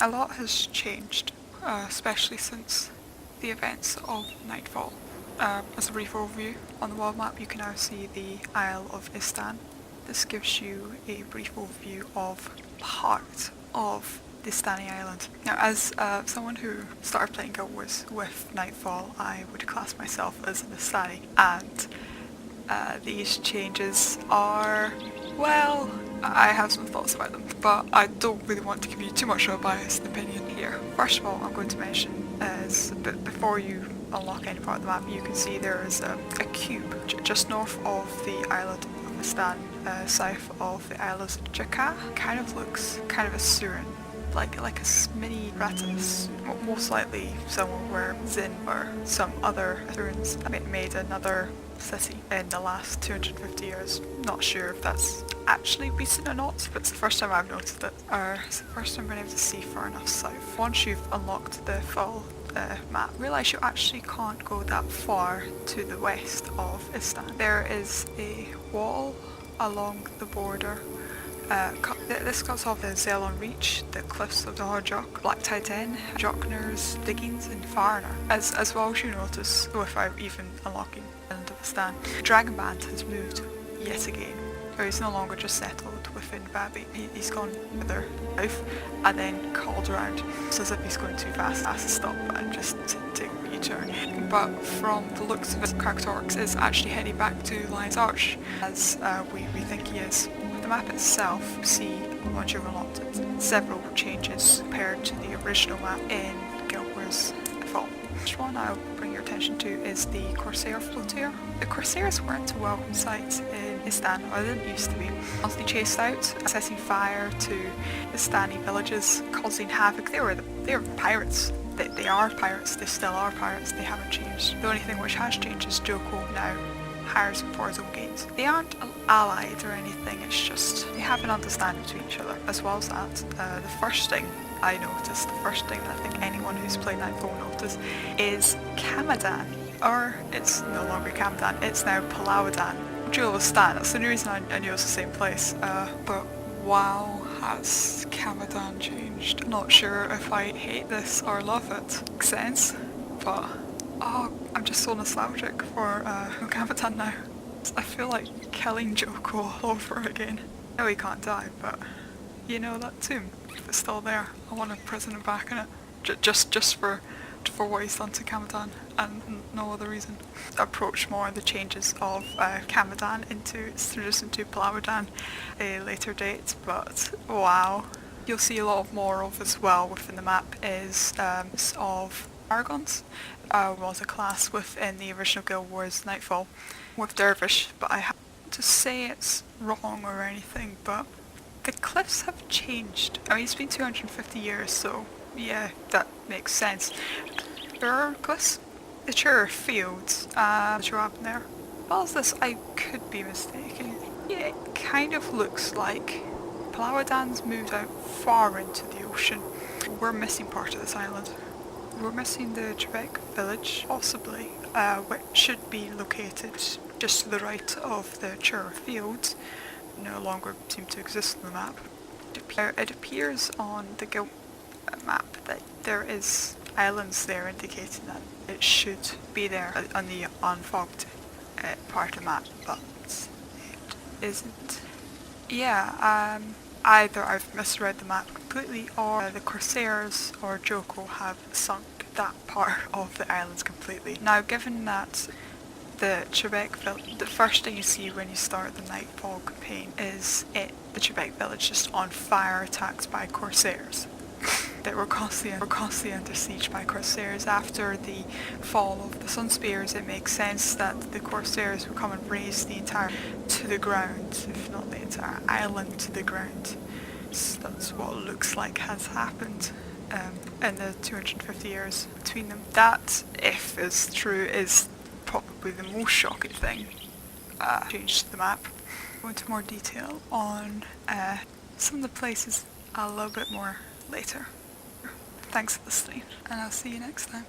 A lot has changed, especially since the events of Nightfall. As a brief overview, on the world map you can now see the Isle of Istan. This gives you a brief overview of part of the Istani Island. Now, as someone who started playing Guild Wars with Nightfall, I would class myself as an Istani, and these changes are, well, I have some thoughts about them, but I don't really want to give you too much of a biased opinion here. First of all, I'm going to mention is, but before you unlock any part of the map, you can see there is a cube just north of the Island of Istan, south of the Isle of Jaka. Kind of looks kind of a Surin, like a mini Ratus, most likely somewhere where Zin or some other Surins made another city in the last 250 years. Not sure if that's actually recent or not, but it's the first time I've noticed it. It's the first time I've been able to see far enough south. Once you've unlocked the full map, realise you actually can't go that far to the west of Istan. There is a wall along the border. This cuts off the Zelon Reach, the cliffs of the Horjok, Black Titan, Jokner's Diggings and Farner. As well as you notice, without even unlocking Island of Istan, Dragon Band has moved yet again. So he's no longer just settled within Babi. He's gone further south and then called around. It's as if he's going too fast, has to stop and just take a U-turn. But from the looks of it, Kragtorix is actually heading back to Lion's Arch, as we think he is. The map itself, you see, once you've unlocked it, several changes compared to the original map in Guild Wars Nightfall. The first one I'll bring your attention to is the Corsair Floater. The Corsairs weren't a welcome sight in Istan, or they didn't used to be. Constantly chased out, setting fire to Istani villages, causing havoc. They were pirates. They are pirates, they still are pirates, they haven't changed. The only thing which has changed is Joko now hires him for his own gains. They aren't allied or anything, it's just they have an understanding between each other. As well as that, the first thing I noticed, the first thing that I think anyone who's played Nightfall noticed, is Kamadan. Or it's no longer Kamadan, it's now Palawan Jewel of Istan. That's the only reason I knew it was the same place. But wow, has Kamadan changed? Not sure if I hate this or love it. Makes sense, but oh, I'm just so nostalgic for Kamadan now. I feel like killing Joko all over again. I know he can't die, but you know, that tomb, if it's still there, I want to prison him back in it. Just for what he's done to Kamadan, and no other reason. Approach more the changes of Kamadan introduced into Palawan a later date, but wow. You'll see a lot more of as well within the map is of Aragons. Was a class within the original Guild Wars Nightfall with Dervish, but I have to say it's wrong or anything, but the cliffs have changed. I mean, it's been 250 years, so yeah, that makes sense. There are cliffs, which are fields, which are up there. As well as this, I could be mistaken. Yeah, it kind of looks like Palawan's moved out far into the ocean. We're missing part of this island. We're missing the Trebek village, possibly, which should be located just to the right of the Chur fields. No longer seem to exist on the map. It appears on the Guild map that there is islands there indicating that it should be there on the unfogged part of the map, but it isn't. Yeah, either I've misread the map completely, or the Corsairs or Joko have sunk that part of the islands completely. Now, given that the Trebek village, the first thing you see when you start the Nightfall campaign is the Trebek village just on fire, attacked by Corsairs. They were constantly under siege by Corsairs. After the fall of the Sun Spears, it makes sense that the Corsairs would come and raze the entire to the ground, if not the entire island to the ground. So that's what it looks like has happened in the 250 years between them. That, if is true, is probably the most shocking thing changed to the map. Go into more detail on some of the places a little bit more later. Thanks for listening, and I'll see you next time.